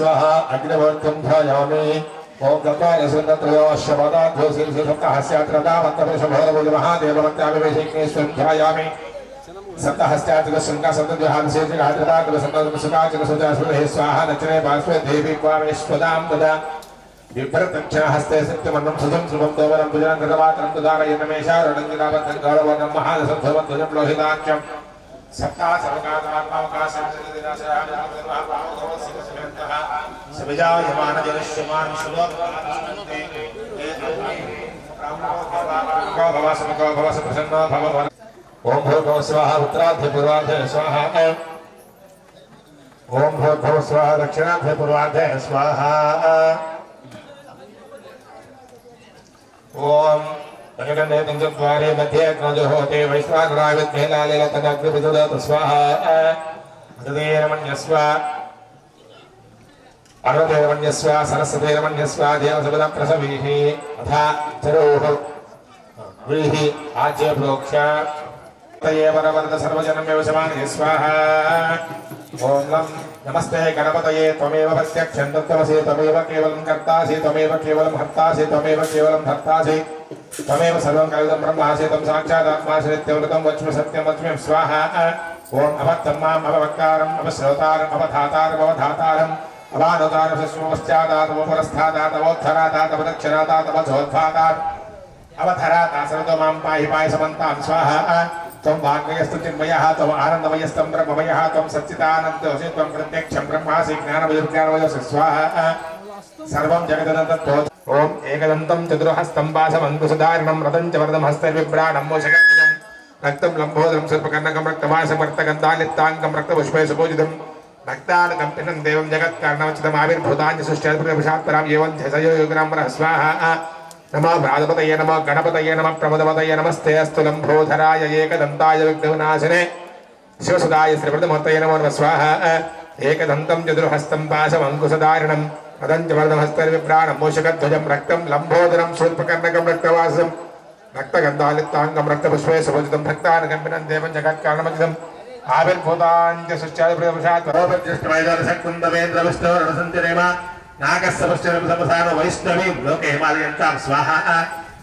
स्वाहा अग्निवर्तम ध्यायामि ओम चत्वारि सुन्दत्रयोश्यपदाध्वसिंहसप्तहस्यात्रदावन्तपुरुषभोरभुज ध्यायामि सप्तहस्त्यात्रिकशृङ्गा सप्तद्विहाभिषेचकात्रदात्रिसन्तात्रिकसुजासुरे स्वाहा दक्षिणे पार्श्वे देवी क्वामेश्वदां तदा विभ्रतक्षणहस्ते सत्यमन्नं सुजं शुभं दोवरं भुजनन्द्रमात्रं तुदारयन्नमेषारणञ्जनावन्तं गौरवर्णं महादसध्वं ध्वजं लोहिताख्यं सप्ता सर्वकामावकाशं सविजायमानजनश्यमान शुभोपकाशन्ते भवसमको भवस प्रसन्नो भव ओम भूर्भुवः स्वाहा उत्तरार्धे पूर्वार्धे स्वाहा ओम भूर्भुवः स्वाहा दक्षिणार्धे पूर्वार्धे स्वाहा ओम जगन्ने तंजद्वारे मध्ये अग्नजोहोते वैश्वानराय विद्महे लालेलतनग्निविदुदतु स्वाहा अददेरमण्यस्व पार्वतीरमण्यस्व सरस्वतीरमण्यस्व देवसविदप्रसवीः अथा चरोः व्रीहि आज्य प्रोक्ष तये वरवरद सर्वजनमेव समाने स्वाहा ओम नमस्ते गणपतये त्वमेव प्रत्यक्षं तत्त्वमसि त्वमेव केवलं कर्तासि त्वमेव केवलं हर्तासि त्वमेव केवलं भर्तासि त्वमेव सर्वं कलितं ब्रह्मासि त्वं साक्षादात्मासि नित्यमृतं वच्मि सत्यं वच्मि स्वाहा ओम अवत्तं माम् अववक्तारम् अवश्रोतारम् अवधातारम् अवधातारम् अवानुतारं सस्वपश्चादात् अवपुरस्थादात् अवोत्थरादात् अवदक्षिणादात् अवधोद्धातात् अवधराता सर्वतो मां पाहि पाहि समन्तां स्वाहा त्वं वाग्मयस्तु चिन्मयः त्वम् आनन्दमयस्तं ब्रह्ममयः त्वं सच्चिदानन्दोऽसि त्वं प्रत्यक्षं ब्रह्मासि ज्ञानमयज्ञानमयसि स्वाहा सर्वं जगदनन्ततो ॐ एकदन्तं चतुर्हस्तं पाशमङ्कुशधारिणं रतं च वरदं हस्तैर्बिभ्राणं मोषकर्जं रक्तं लम्बोदरं सर्पकर्णकं रक्तवासं रक्तगन्धालिप्ताङ्गं रक्तपुष्पै सुपूजितं भक्तानकं पिनं देवं जगत्कारणमचितमाविर्भूतान्यसृष्ट्यात्परां एवं ध्यसयो योगिनां स्वाहा नमो भ्रातपतये नमो गणपतये नमः प्रमदपतये नमस्ते अस्तु लम्भोधराय एकदन्ताय विघ्नविनाशिने शिवसुदाय श्रीवृद्धमूर्तये नमो नमः स्वाहा एकदन्तं चतुर्हस्तं पाशमङ्कुशधारिणं रतं च वरदं हस्तैर्बिभ्राणं मूषकध्वजं रक्तं लम्बोदरं शूर्पकर्णकं रक्तवासं रक्तगन्धालिप्ताङ्गं रक्तपुष्पे सुपूजितं भक्तानकं पिनं देवं जगत्कारणमचितम् आविर्भूतान्यसृष्ट्यात्परां नागस्सवश्चरसमसानो वैष्णवी लोके हिमालयन्तां स्वाहा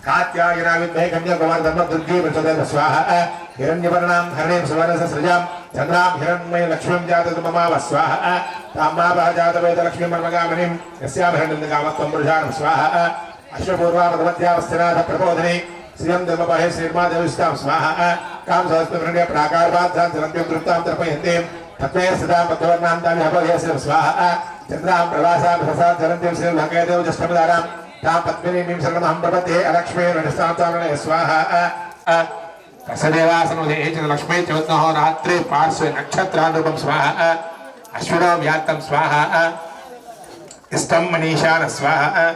कात्यायना विद्महे कन्याकुमारी धर्मदुर्गे प्रचोदयात् स्वाहा हिरण्यवर्णां हरणीं सुवर्णसृजां चन्द्रां हिरण्मयी लक्ष्मीं जातममाव स्वाहा ताम्राभः जातवेदलक्ष्मीं मर्मगामिनीं यस्यां हिरण्यकामत्वं पुरुषाणं स्वाहा अश्वपूर्वामध्यवस्थिनाथ प्रबोधिनी श्रियं धर्मपाहे श्रीर्मादेविष्टां स्वाहा कां सहस्रहिरण्य प्राकारवाद्धां जलन्त्यं तृप्तां तर्पयन्तीं तत्त्वे सदा मध्यवर्णां तानि अपयस्य स्वाहा चन्द्रां प्रवासां प्रसाद जलन्तीं श्रीर्भगदेव जष्टमदारां तां पद्मिनीं शरणमहं प्रपद्ये अलक्ष्मीर्निष्ठां स्वाहा कसदेवासनुदे च लक्ष्मी चौद्नः रात्रि पार्श्वे नक्षत्रानुपं स्वाहा अश्विनो व्यात्तं स्वाहा इष्टं मनीषान स्वाहा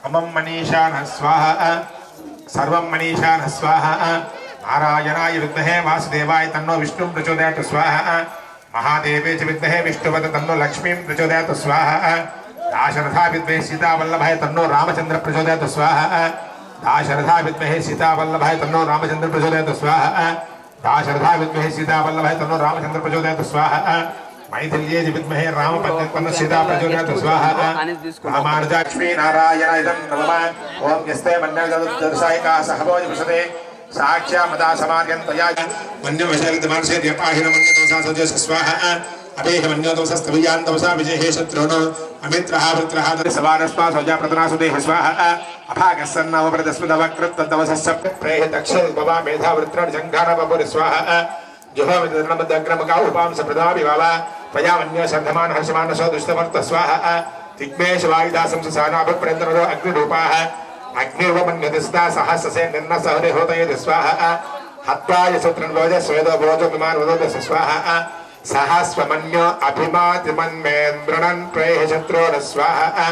अमं मनीषान स्वाहा सर्वं मनीषान स्वाहा नारायणाय विद्महे वासुदेवाय तन्नो विष्णुं प्रचोदयात् स्वाहा महादेवे च विद्महे विष्णुपद तन्नो लक्ष्मीं प्रचोदयात् स्वाहा दाशरथा विद्महे सीतावल्लभाय तन्नो रामचंद्र प्रचोदयात् स्वाहा दाशरथा विद्महे सीतावल्लभाय तन्नो रामचंद्र प्रचोदयात् स्वाहा दाशरथा विद्महे सीतावल्लभाय तन्नो रामचंद्र प्रचोदयात् स्वाहा मैथिल्ये च विद्महे रामपत्नी तन्नो सीता प्रचोदयात् स्वाहा रामानुजाक्ष्मी नारायणाय नमः ओम यस्ते मन्यदर्शायिका सहभोज प्रसदे साक्ष्या मदा समार्यन्तया मन्यवशलितमानसे द्यपाहिनमन्यतोषा सजस स्वाहा अपेह मन्यतोषस्तवियान्तवसा विजये शत्रुनो अमित्रः वृत्रः सवानस्वा सौजा प्रतनासुदेह स्वाहा अभागस्सन्नवप्रदस्मदवकृत्तदवसस्य प्रेह दक्षिणोपमा मेधा वृत्रण जङ्घानबपुर स्वाहा जुहोमिदग्रमका उपां सप्रदामि वावा त्वयामन्यो शर्धमान हर्षमानसो दुष्टवर्त स्वाहा दिग्मेश वायुदासं ससानाभिप्रेन्द्रो अग्निरूपाः अग्निर्वमन्यदिस्ता सहस्रसे निर्नसहरे होतये स्वाहा हत्वाय सूत्रन्वोज स्वेदो भोजो विमान वदोद स्वाहा सहस्वमन्यो अभिमातिमन्मेन्द्रणन् प्रेह शत्रोर स्वाहा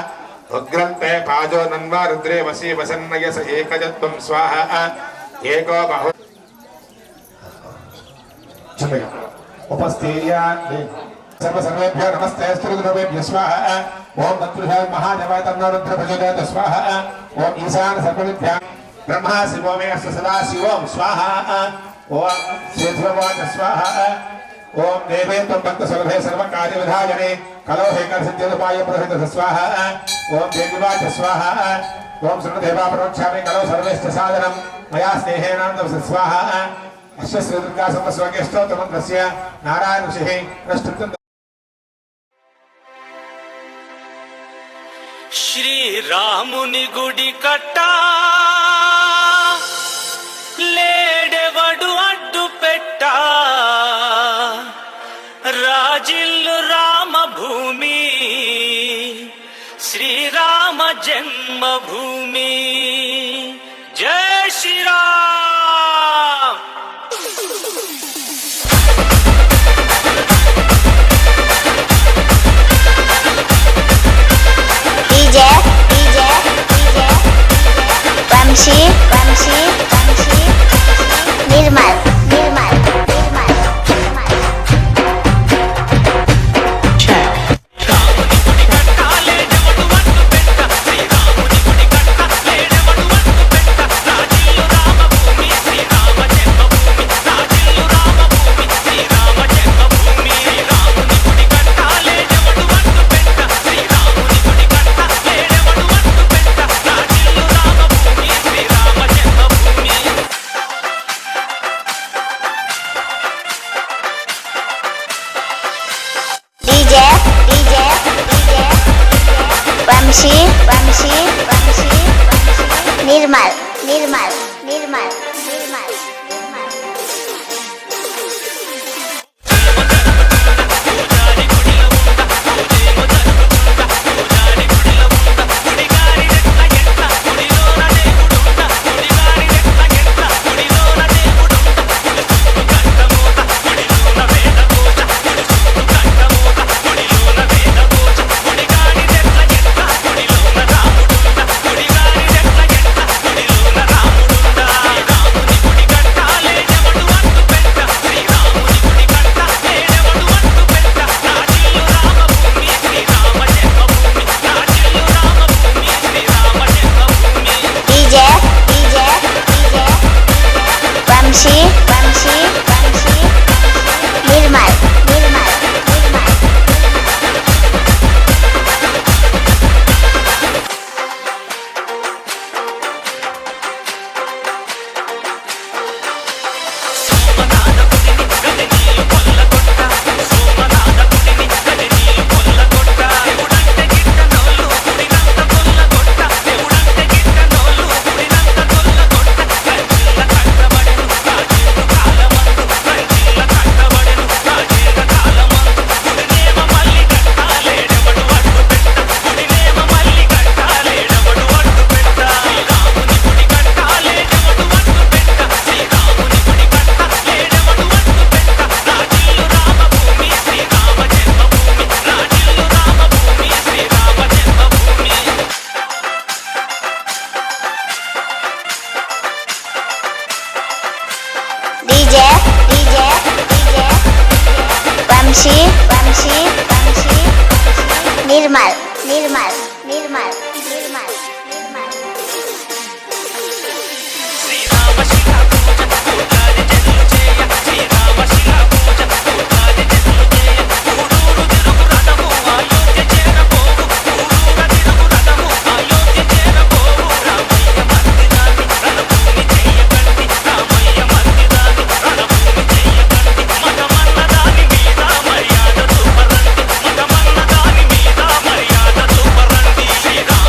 उग्रन्ते पाजो नन्वा रुद्रे वसी वसन्नयस एकजत्वं स्वाहा एको बहु उपस्थीर्या सर्वेभ्यो नमस्ते स्तुतिरुद्रेभ्यः स्वाहा ओम तत्पुरुषाय महादेवाय तन्नो रुद्र प्रचोदयात् स्वाहा ओम ईशान सर्वविद्या ब्रह्मा शिवो मे अस्य सदा शिवोम स्वाहा ओम श्रीध्रुवाच स्वाहा ओम देवे त्वं भक्त सुलभे सर्व कार्य विधायने कलो हेकर सिद्धिरुपाय प्रसिद्ध स्वाहा ओम देवीवाच स्वाहा ओम सर्वदेवा प्रोक्षामि कलो सर्वेश्च साधनं मया स्नेहेनान्दं स्वाहा अस्य श्री दुर्गा समस्वकेष्टोत्तमन्त्रस्य नारायण ऋषिः प्रस्तुतं శ్రీరాముని గుడి కట్టా లేడెవడు అడ్డు పెట్టా రాజిల్లు రామభూమి శ్రీరామ జన్మభూమి జై శ్రీరామ్ వంశీ నిర్మల్ వంశీ నిర్మల్ వంశీ నిర్మల్ వంశీ నిర్మల్ శ్రీరామ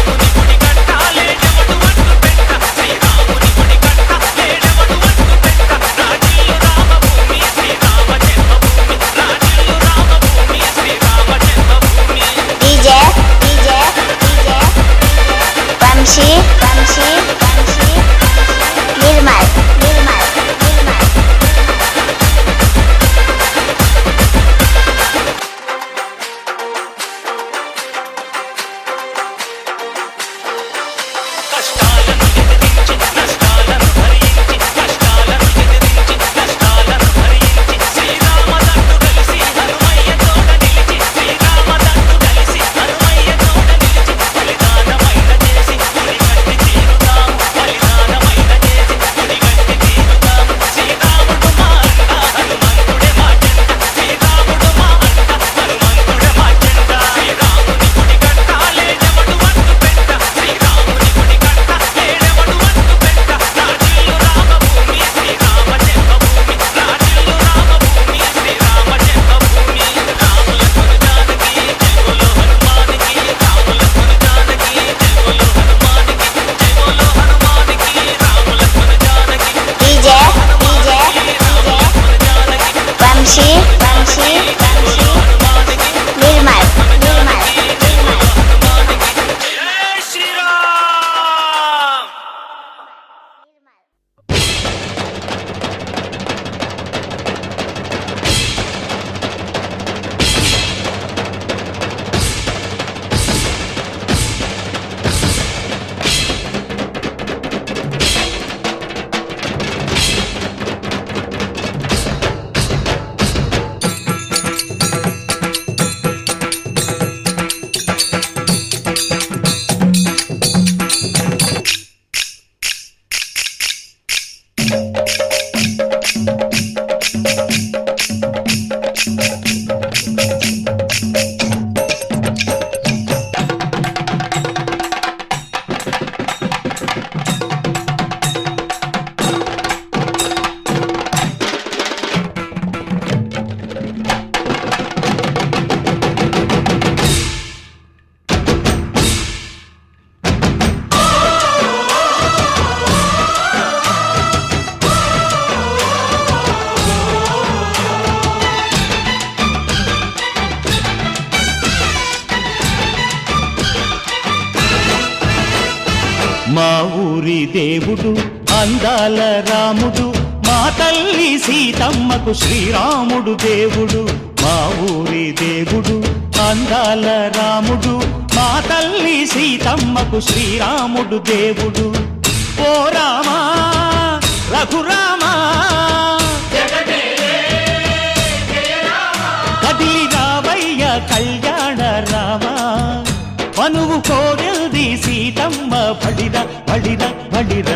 మా ఊరి దేవుడు అందాల రాముడు, మా తల్లి సీతమ్మకు శ్రీరాముడు దేవుడు. మా ఊరి దేవుడు అందాల రాముడు, మా తల్లి సీతమ్మకు శ్రీరాముడు దేవుడు. ఓ రామా రఘురామా కదిలి రావయ్య కళ్యాణ రామా, మనువు కోరెల్ది సీతమ్మ బడిర బడిర బడిర.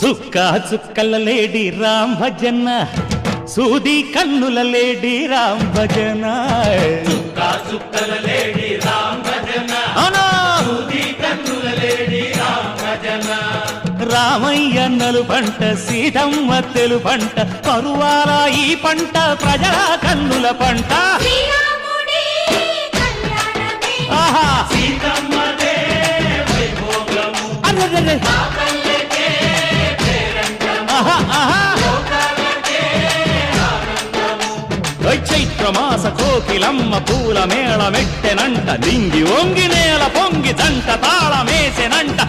చుక్క చుక్కల లేడి రామ్ భజన, సూది కన్నుల లేడి రామ్ భజన. చుక్క చుక్కల లేడి రామ్ భజన, సూది కన్నుల లేడి రామ్ భజన. రామయ్య నలు పంట సీతమ్మ తెలు పంట, పరువాల ఈ పంట ప్రజల కన్నుల పంట. ఆహా సీతమ్మదే వైభోగము, అరెరెరె చైత్రమాస కోకిలమ్మ పూల మేళ మెట్టెనంట, దింగి ఒంగి నేల పొంగి జంట తాళమేసెనంట.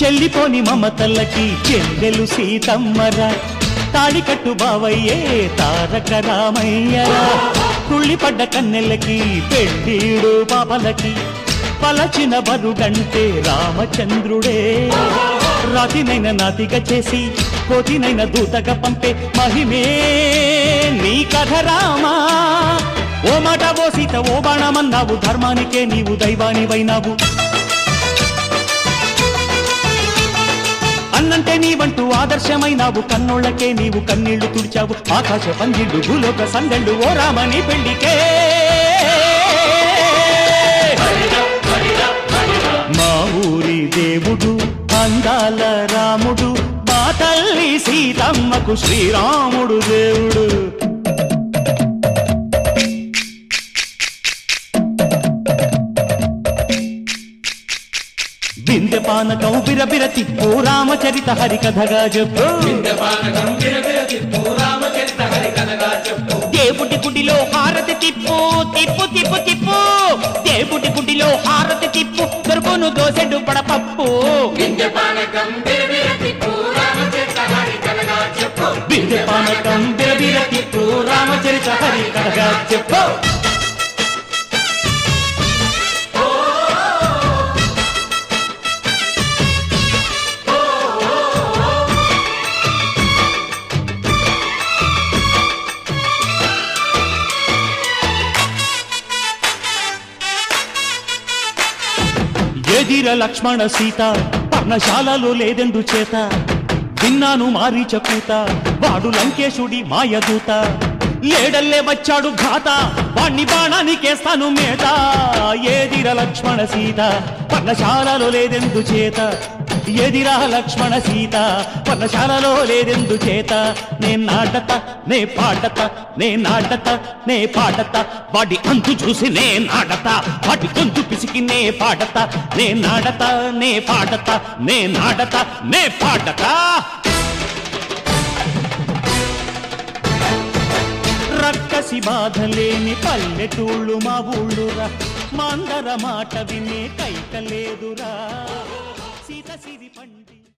చెల్లిపోని మమతల్లకి చెల్లెలు సీతమ్మరా, తాడికట్టు బావయ్యే తారక రామయ్యరా. తుళ్ళిపడ్డ కన్నెలకి పెళ్ళీడు పాపలకి, పలచిన బరుగంటే రామచంద్రుడే. రాతినైన నాతిగా చేసి కోతినైన దూతగా పంపే మహిమే నీ కథ రామా. ఓ మాట ఓ సీత ఓ బాణమన్నావు, ధర్మానికే నీవు దైవానివైనావు. అన్నంటే నీవంటూ ఆదర్శమైనావు, కన్నోళ్ళకే నీవు కన్నీళ్లు తుడిచావు. ఆకాశ పందిళ్ళు భూలోక సందళ్ళు ఓ రామని పెళ్లికే. మా ఊరి దేవుడు అందాల రాముడు, మా తల్లి సీతమ్మకు శ్రీరాముడు దేవుడు. వింధ్యపానకం బిరబిర తిప్పు రామచరిత హరికథగా చెప్పు. దేవుడి గుడిలో హారతి తిప్పు తిప్పు తిప్పు తిప్పు, దేవుడి గుడిలో హారతి తిప్పు, దొరుకును దోసెడు పడపప్పు. వింధ్యపానకం బిరబిర తిప్పు రామచరిత హరికథగా చెప్పు. ఎదిర లక్ష్మణ సీత పర్ణశాలలో లేదెందు చేత, విన్నాను మారీచ కూత వాడు లంకేశుడి మాయదూత. లేడల్లే వచ్చాడు ఘాత, వాణ్ణి బాణానికేస్తాను మేత. ఎదిర లక్ష్మణ సీత పర్ణశాలలో లేదెందు చేత, ఎదిరా లక్ష్మణ సీత పర్ణశాలలో లేదెందు చేత. నే నాటత నే పాడత, నే నాటత నే పాడత, వాడి అంతు చూసి నే నాడత, వాడి గొంతు పిసికి నే పాడత. నే నాడత నే పాడత, నే నాడత నే పాడత. రక్కసి బాధలేని పల్లెటూళ్ళు మా ఊళ్ళురా, మందర మాట వినే కైకలేదురా.